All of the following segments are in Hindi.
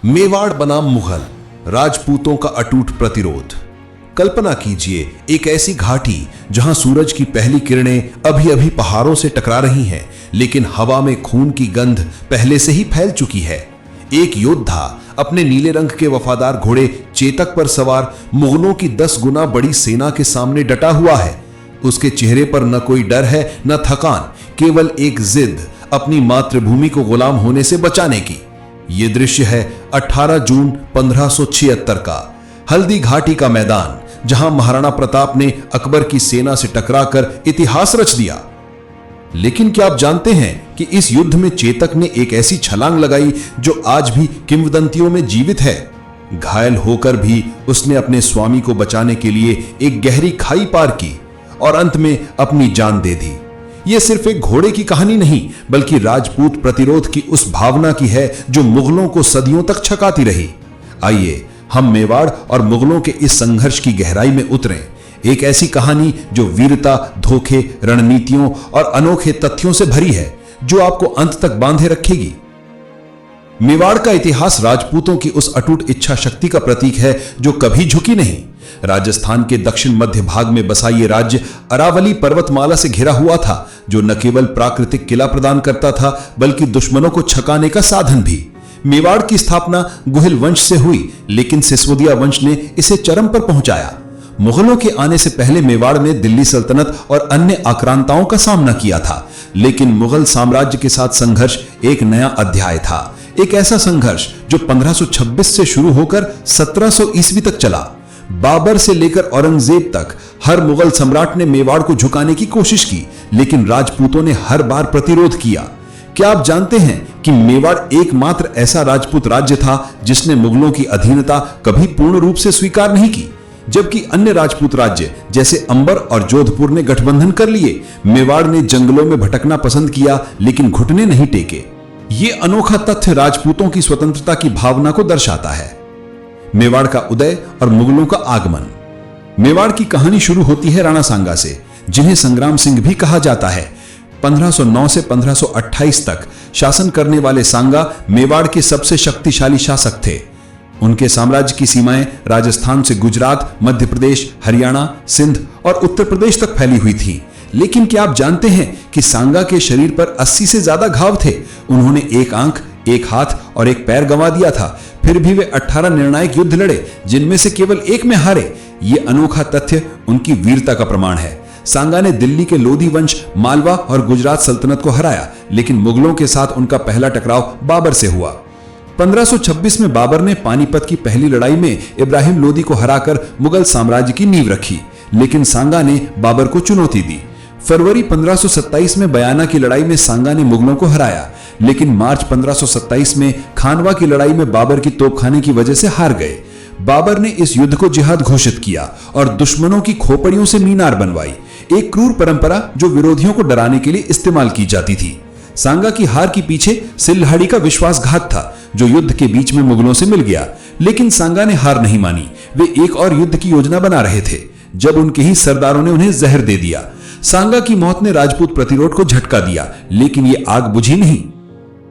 मेवाड़ बनाम मुगल, राजपूतों का अटूट प्रतिरोध। कल्पना कीजिए एक ऐसी घाटी जहां सूरज की पहली किरणें अभी अभी पहाड़ों से टकरा रही हैं, लेकिन हवा में खून की गंध पहले से ही फैल चुकी है। एक योद्धा अपने नीले रंग के वफादार घोड़े चेतक पर सवार मुगलों की 10 गुना बड़ी सेना के सामने डटा हुआ है। उसके चेहरे पर न कोई डर है न थकान, केवल एक जिद अपनी मातृभूमि को गुलाम होने से बचाने की। यह दृश्य है 18 जून 1576 का हल्दी घाटी का मैदान, जहां महाराणा प्रताप ने अकबर की सेना से टकराकर इतिहास रच दिया। लेकिन क्या आप जानते हैं कि इस युद्ध में चेतक ने एक ऐसी छलांग लगाई जो आज भी किंवदंतियों में जीवित है। घायल होकर भी उसने अपने स्वामी को बचाने के लिए एक गहरी खाई पार की और अंत में अपनी जान दे दी। यह सिर्फ एक घोड़े की कहानी नहीं, बल्कि राजपूत प्रतिरोध की उस भावना की है जो मुगलों को सदियों तक छकाती रही। आइए हम मेवाड़ और मुगलों के इस संघर्ष की गहराई में उतरें। एक ऐसी कहानी जो वीरता, धोखे, रणनीतियों और अनोखे तथ्यों से भरी है, जो आपको अंत तक बांधे रखेगी। मेवाड़ का इतिहास राजपूतों की उस अटूट इच्छा शक्ति का प्रतीक है जो कभी झुकी नहीं। राजस्थान के दक्षिण मध्य भाग में बसा ये राज्य अरावली पर्वतमाला से घिरा हुआ था, जो न केवल प्राकृतिक किला प्रदान करता था, बल्कि दुश्मनों को छकाने का साधन भी। मेवाड़ की स्थापना गुहिल वंश से हुई, लेकिन सिसोदिया वंश ने इसे चरम पर पहुंचाया। मुगलों के आने से पहले मेवाड़ ने दिल्ली सल्तनत और अन्य आक्रांताओं का सामना किया था, लेकिन मुगल साम्राज्य के साथ संघर्ष एक नया अध्याय था। एक ऐसा संघर्ष जो 1526 से शुरू होकर 1700 ईस्वी तक चला। बाबर से लेकर औरंगजेब तक हर मुगल सम्राट ने मेवाड़ को झुकाने की कोशिश की, लेकिन राजपूतों ने हर बार प्रतिरोध किया। क्या आप जानते हैं कि मेवाड़ एकमात्र ऐसा राजपूत राज्य था जिसने मुगलों की अधीनता कभी पूर्ण रूप से स्वीकार नहीं की? जबकि अन्य राजपूत राज्य जैसे अंबर और जोधपुर ने गठबंधन कर लिए, मेवाड़ ने जंगलों में भटकना पसंद किया, लेकिन घुटने नहीं टेके। यह अनोखा तथ्य राजपूतों की स्वतंत्रता की भावना को दर्शाता है। मेवाड़ का उदय और मुगलों का आगमन। मेवाड़ की कहानी शुरू होती है राणा सांगा से, जिन्हें संग्राम सिंह भी कहा जाता है। 1509 से 1528 तक शासन करने वाले सांगा मेवाड़ के सबसे शक्तिशाली शासक थे। उनके साम्राज्य की सीमाएं राजस्थान से गुजरात, मध्य प्रदेश, हरियाणा, सिंध और उत्तर प्रदेश तक फैली हुई थी। लेकिन क्या आप जानते हैं कि सांगा के शरीर पर 80 से ज्यादा घाव थे? उन्होंने एक आंख, एक हाथ और एक पैर गंवा दिया था। फिर भी वे 18 निर्णायक युद्ध लड़े, जिनमें से केवल एक में हारे। यह अनोखा तथ्य उनकी वीरता का प्रमाण है। सांगा ने दिल्ली के लोधी वंश, मालवा और गुजरात सल्तनत को हराया, लेकिन मुगलों के साथ उनका पहला टकराव बाबर से हुआ। 1526 में बाबर ने पानीपत की पहली लड़ाई में इब्राहिम लोदी को हराकर मुगल साम्राज्य की नींव रखी, लेकिन सांगा ने बाबर को चुनौती दी। फरवरी 1527 में बयाना की लड़ाई में सांगा ने मुगलों को हराया, लेकिन मार्च 1527 में खानवा की लड़ाई में बाबर की तोपखाने की वजह से हार गए। बाबर ने इस युद्ध को जिहाद घोषित किया और दुश्मनों की खोपड़ियों से मीनार बनवाई, एक क्रूर परंपरा जो विरोधियों को डराने के लिए इस्तेमाल की जाती थी। सांगा की हार के पीछे सिल्हाड़ी का विश्वासघात था, जो युद्ध के बीच में मुगलों से मिल गया। लेकिन सांगा ने हार नहीं मानी। वे एक और युद्ध की योजना बना रहे थे, जब उनके ही सरदारों ने उन्हें जहर दे दिया। सांगा की मौत ने राजपूत प्रतिरोध को झटका दिया, लेकिन ये आग बुझी नहीं।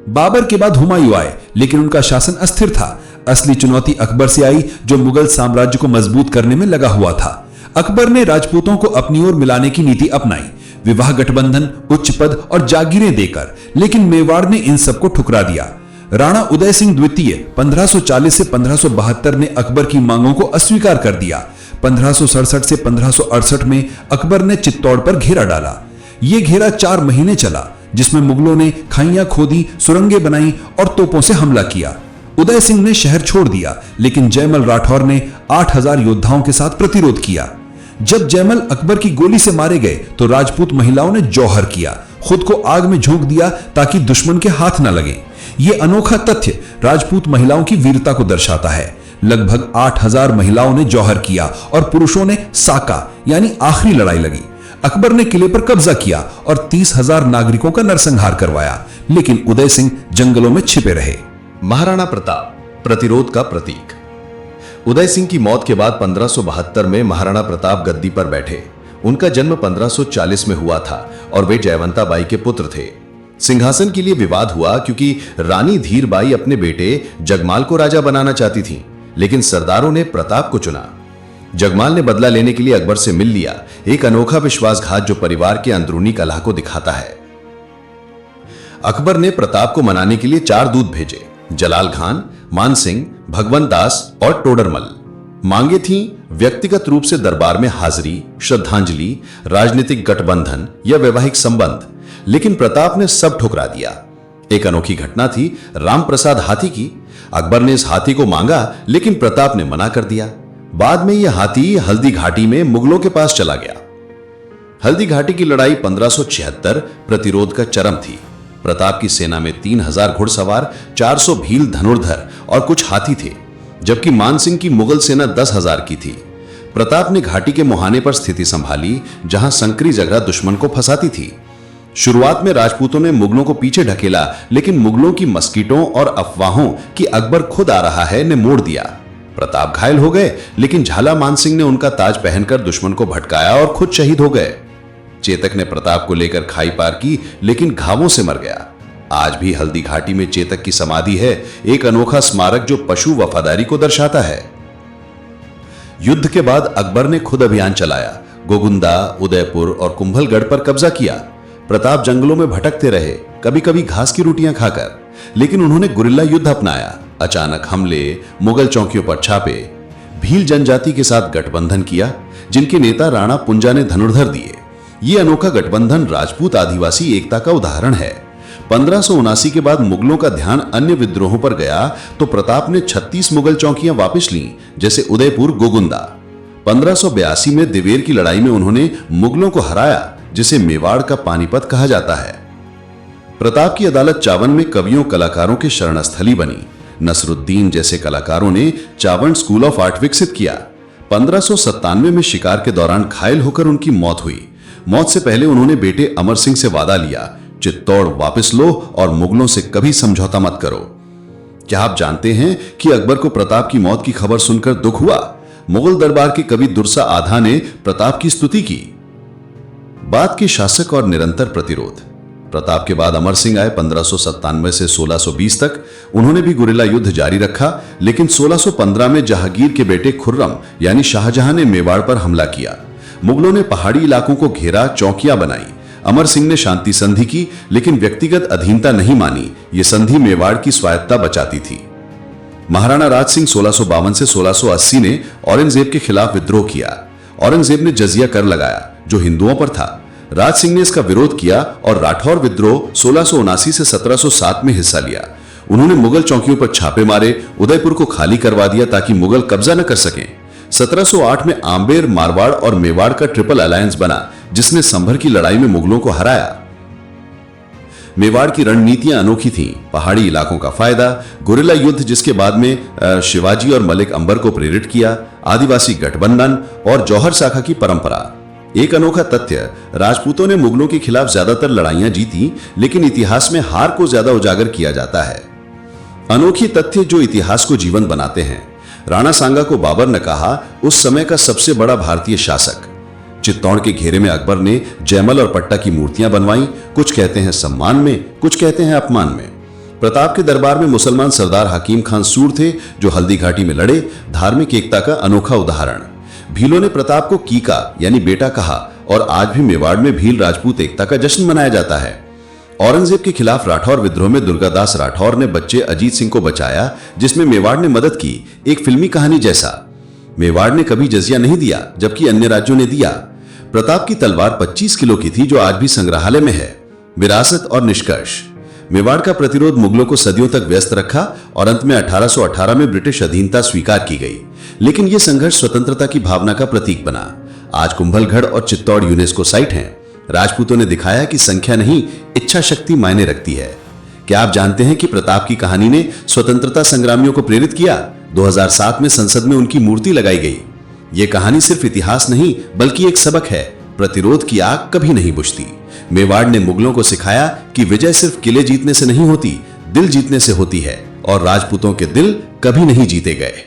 बाबर के बाद हुमायूं आए, लेकिन उनका शासन अस्थिर था। असली चुनौती अकबर से आई, जो मुगल साम्राज्य को मजबूत करने में लगा हुआ था। अकबर ने राजपूतों को अपनी ओर मिलाने की नीति अपनाई, विवाह गठबंधन, उच्च पद और जागीरें देकर, लेकिन मेवाड़ ने इन सबको ठुकरा दिया। राणा उदय सिंह द्वितीय 1540 से 1572 ने अकबर की मांगों को अस्वीकार कर दिया। 1567 से 1568 में अकबर ने चित्तौड़ पर घेरा डाला। यह घेरा 4 महीने चला, जिसमें मुगलों ने खाइयां खोदी, सुरंगें बनाई और तोपों से हमला किया। उदय सिंह ने शहर छोड़ दिया, लेकिन जयमल राठौर ने 8000 योद्धाओं के साथ प्रतिरोध किया। जब जयमल अकबर की गोली से मारे गए तो राजपूत महिलाओं ने जौहर किया, खुद को आग में झोंक दिया ताकि दुश्मन के हाथ न लगे। यह अनोखा तथ्य राजपूत महिलाओं की वीरता को दर्शाता है। लगभग 8000 महिलाओं ने जौहर किया और पुरुषों ने साका यानी आखिरी लड़ाई लगी। अकबर ने किले पर कब्जा किया और 30,000 नागरिकों का नरसंहार करवाया, लेकिन उदय सिंह जंगलों में छिपे रहे। महाराणा प्रताप प्रतिरोध का प्रतीक। उदय सिंह की मौत के बाद 1572 में महाराणा प्रताप गद्दी पर बैठे। उनका जन्म 1540 में हुआ था और वे जयवंता बाई के पुत्र थे। सिंहासन के लिए विवाद हुआ क्योंकि रानी धीरबाई अपने बेटे जगमाल को राजा बनाना चाहती थीं, लेकिन सरदारों ने प्रताप को चुना। जगमाल ने बदला लेने के लिए अकबर से मिल लिया, एक अनोखा विश्वासघात जो परिवार के अंदरूनी कलह को दिखाता है। अकबर ने प्रताप को मनाने के लिए 4 दूत भेजे, जलाल खान, मान सिंह, भगवंत दास और टोडरमल। मांगे थीं व्यक्तिगत रूप से दरबार में हाजिरी, श्रद्धांजलि, राजनीतिक गठबंधन या वैवाहिक संबंध, लेकिन प्रताप ने सब ठुकरा दिया। एक अनोखी घटना थी राम प्रसाद हाथी की। अकबर ने इस हाथी को मांगा, लेकिन प्रताप ने मना कर दिया। बाद में यह हाथी हल्दी घाटी में मुगलों के पास चला गया। हल्दी घाटी की लड़ाई 1576 प्रतिरोध का चरम थी। प्रताप की सेना में 3000 घुड़सवार, 400 भील धनुर्धर और कुछ हाथी थे, जबकि मान सिंह की मुगल सेना 10,000 की थी। प्रताप ने घाटी के मुहाने पर स्थिति संभाली, जहां संकरी जगह दुश्मन को फंसाती थी। शुरुआत में राजपूतों ने मुगलों को पीछे ढकेला, लेकिन मुगलों की मस्किटों और अफवाहों कि अकबर खुद आ रहा है ने मोड़ दिया। प्रताप घायल हो गए, लेकिन झाला मान सिंह ने उनका ताज पहनकर दुश्मन को भटकाया और खुद शहीद हो गए। चेतक ने प्रताप को लेकर खाई पार की, लेकिन घावों से मर गया। आज भी हल्दी घाटी में चेतक की समाधि है, एक अनोखा स्मारक जो पशु वफादारी को दर्शाता है। युद्ध के बाद अकबर ने खुद अभियान चलाया, गोगुंदा, उदयपुर और कुंभलगढ़ पर कब्जा किया। प्रताप जंगलों में भटकते रहे, कभी कभी घास की रोटियां खाकर, लेकिन उन्होंने गुरिल्ला युद्ध अपनाया, अचानक हमले, मुगल चौकियों पर छापे, भील जनजाति के साथ गठबंधन किया, जिनके नेता राणा पुंजा ने धनुर्धर दिए। ये अनोखा गठबंधन राजपूत आदिवासी एकता का उदाहरण है। 1579 के बाद मुगलों का ध्यान अन्य विद्रोहों पर गया तो प्रताप ने 36 मुगल चौकियां वापस लीं, जैसे उदयपुर, गोगुंदा। 1582 में दिवेर की लड़ाई में उन्होंने मुगलों को हराया, जिसे मेवाड़ का पानीपत कहा जाता है। प्रताप की अदालत चावन में कवियों कलाकारों की शरणस्थली बनी। नसरुद्दीन जैसे कलाकारों ने चावन स्कूल ऑफ आर्ट विकसित किया। 1597 में शिकार के दौरान घायल होकर उनकी मौत हुई। मौत से पहले उन्होंने बेटे अमर सिंह से वादा लिया, चित्तौड़ वापस लो और मुगलों से कभी समझौता मत करो। क्या आप जानते हैं कि अकबर को प्रताप की मौत की खबर सुनकर दुख हुआ? मुगल दरबार के कवि दुर्सा आधा ने प्रताप की स्तुति की। बाद के शासक और निरंतर प्रतिरोध। प्रताप के बाद अमर सिंह आए 1597 से 1620 तक। उन्होंने भी गुरिल्ला युद्ध जारी रखा, लेकिन 1615 में जहांगीर के बेटे खुर्रम यानी शाहजहां ने मेवाड़ पर हमला किया। मुगलों ने पहाड़ी इलाकों को घेरा, चौकियां बनाई। अमर सिंह ने शांति संधि की, लेकिन व्यक्तिगत अधीनता नहीं मानी। ये संधि मेवाड़ की स्वायत्ता बचाती थी। महाराणा राज सिंह 1652 से 1680 ने औरंगजेब के खिलाफ विद्रोह किया। औरंगजेब ने जजिया कर लगाया, जो हिंदुओं पर था। राज सिंह ने इसका विरोध किया और राठौर विद्रोह 1679 से 1707 में हिस्सा लिया। उन्होंने मुगल चौकियों पर छापे मारे, उदयपुर को खाली करवा दिया ताकि मुगल कब्जा न कर सकें। 1708 में आम्बेर, मारवाड़ और मेवाड़ का ट्रिपल अलायंस बना, जिसने संभर की लड़ाई में मुगलों को हराया। मेवाड़ की रणनीतियां अनोखी थीं। पहाड़ी इलाकों का फायदा, गुरिल्ला युद्ध जिसके बाद में शिवाजी और मलिक अंबर को प्रेरित किया, आदिवासी गठबंधन और जौहर शाखा की परंपरा। एक अनोखा तथ्य, राजपूतों ने मुगलों के खिलाफ ज्यादातर लड़ाइयां जीती, लेकिन इतिहास में हार को ज्यादा उजागर किया जाता है। अनोखी तथ्य जो इतिहास को जीवंत बनाते हैं। राणा सांगा को बाबर ने कहा, उस समय का सबसे बड़ा भारतीय शासक। चित्तौड़ के घेरे में अकबर ने जयमल और पट्टा की मूर्तियां बनवाई। कुछ कहते हैं सम्मान में, कुछ कहते हैं अपमान में। प्रताप के दरबार में मुसलमान सरदार हकीम खान सूर थे, जो हल्दी घाटी में लड़े। धार्मिक एकता का अनोखा उदाहरण। भीलों ने प्रताप को कीका यानी बेटा कहा, और आज भी मेवाड़ में भील राजपूत एकता का जश्न मनाया जाता है। औरंगजेब के खिलाफ राठौर विद्रोह में दुर्गादास राठौर ने बच्चे अजीत सिंह को बचाया, जिसमें मेवाड़ ने मदद की, एक फिल्मी कहानी जैसा। मेवाड़ ने कभी जजिया नहीं दिया, जबकि अन्य राज्यों ने दिया। प्रताप की तलवार 25 किलो की थी, जो आज भी संग्रहालय में है। विरासत और निष्कर्ष। मेवाड़ का प्रतिरोध मुगलों को सदियों तक व्यस्त रखा और अंत में 1818 में ब्रिटिश अधीनता स्वीकार की गई, लेकिन यह संघर्ष स्वतंत्रता की भावना का प्रतीक बना। आज कुंभलगढ़ और चित्तौड़ यूनेस्को साइट हैं। राजपूतों ने दिखाया कि संख्या नहीं, इच्छा शक्ति मायने रखती है। क्या आप जानते हैं कि प्रताप की कहानी ने स्वतंत्रता संग्रामियों को प्रेरित किया? 2007 में संसद में उनकी मूर्ति लगाई गई। यह कहानी सिर्फ इतिहास नहीं, बल्कि एक सबक है। प्रतिरोध की आग कभी नहीं बुझती। मेवाड़ ने मुगलों को सिखाया कि विजय सिर्फ किले जीतने से नहीं होती, दिल जीतने से होती है, और राजपूतों के दिल कभी नहीं जीते गए।